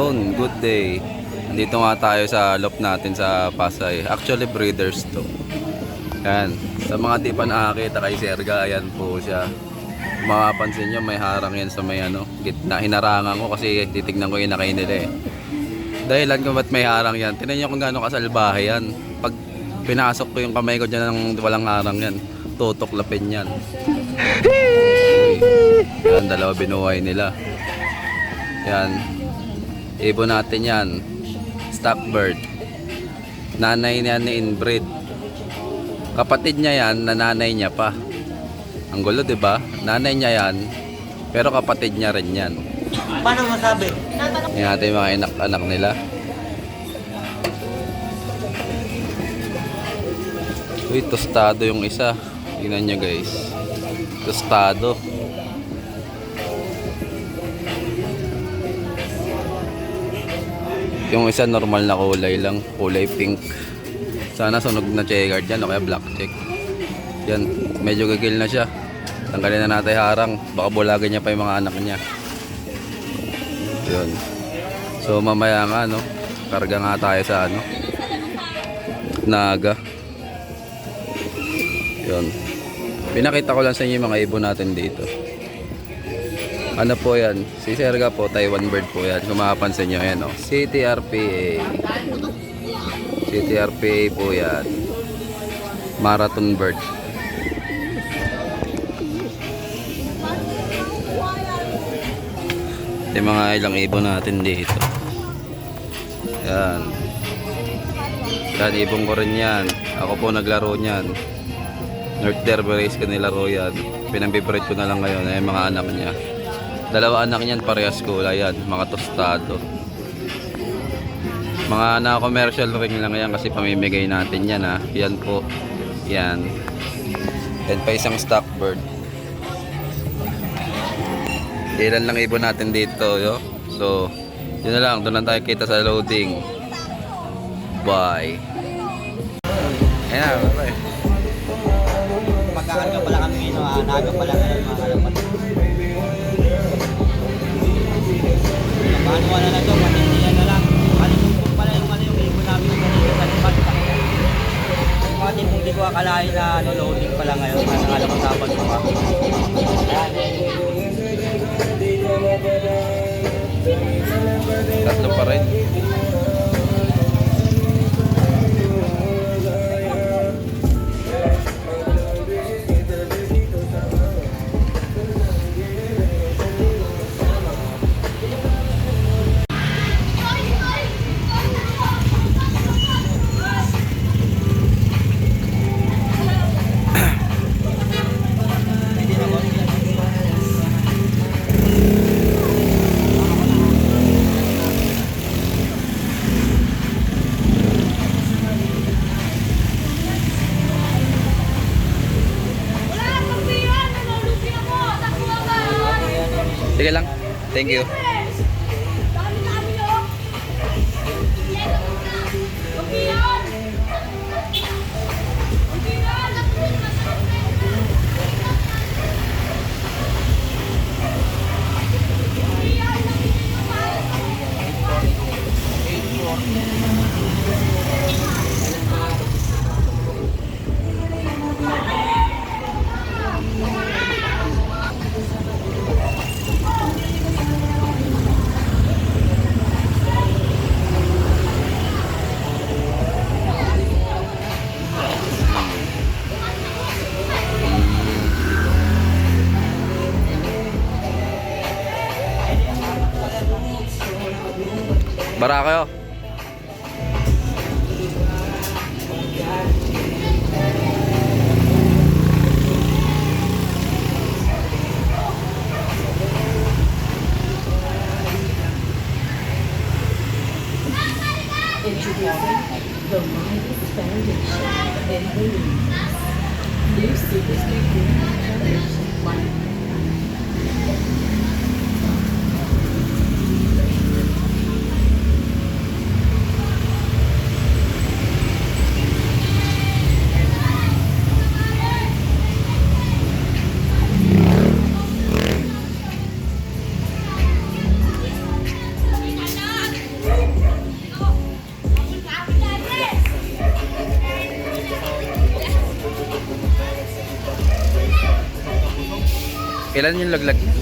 afternoon, good day. Nandito nga tayo sa loft natin sa Pasay. Actually breeders to. Yan. Sa mga di pa nakakita kay Serga, ayan po siya. Kung mapapansin nyo, may harang yan sa may gitna. Hinarangan ko kasi titignan ko yung nakain nila eh. Dahilan kung ba't may harang yan. Tingnan nyo kung gaano kasalbahe yan. Pag pinasok ko yung kamay ko dyan ng walang harang yan, tutuklapin yan. Yan, dalawa binuhay nila. Yan. Ibon natin yan. Stock bird. Nanay niya ni inbreed. Kapatid niya yan, nanay niya pa. Ang gulo, 'di ba? Nanay niya yan, pero kapatid niya rin yan. Paano masabi? Yan natin yung mga anak-anak nila. Uy, tostado yung isa. Tingnan nyo guys. Tostado. Yung isa normal na kulay lang, kulay pink. Sana sunog na checkered yan o kaya black check. Yan, medyo gagil na siya. Tanggalin na natin harang, baka bulagan niya pa yung mga anak niya. Yun. So mamaya nga karga nga tayo sa Naga. Yun. Pinakita ko lang sa inyo yung mga ibon natin dito. Ano po yan? Si Serga po, Taiwan bird po yan. Kung makapansin nyo, ayan CTRPA. CTRPA po yan. Marathon bird. Yung mga ilang ibon natin dito. Yan. Yan, ibon ko rin yan. Ako po naglaro niyan. North Derby Race ko nilaro yan. Pinambibreed ko na lang ngayon. Ay mga anak niya. Dalawa anak niyan parehas kulay yan, mga tostado. Mga na-commercial ring lang yan kasi pamimigay natin yan ha. Yan po. Yan. Yan pa isang stock bird. Ilan lang ibon natin dito yo. So, yun na lang. Doon lang tayo kita sa loading. Bye. Ayan, bye. Magkakarga pala kami naga pala ngayon mga kalapatid. Paano na to, panindihan na lang. Panindihan pala yung ibon namin yung ganito sa lipat. Pati kung di ko akalain na loading pala ngayon. Alam ko sapat ko pa. Tatlo pa rin. Sige lang. Thank you. Bara kayo. Introducing the Midas Foundation and Balloons. New Super Stick Foundation. Ilan yung laglag niya?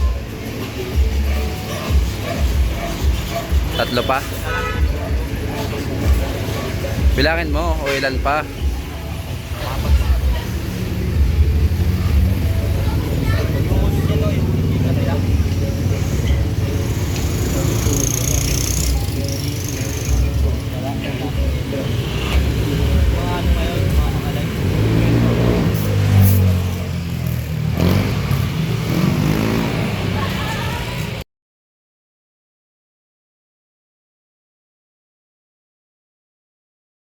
3 pa? Bilangin mo o ilan pa?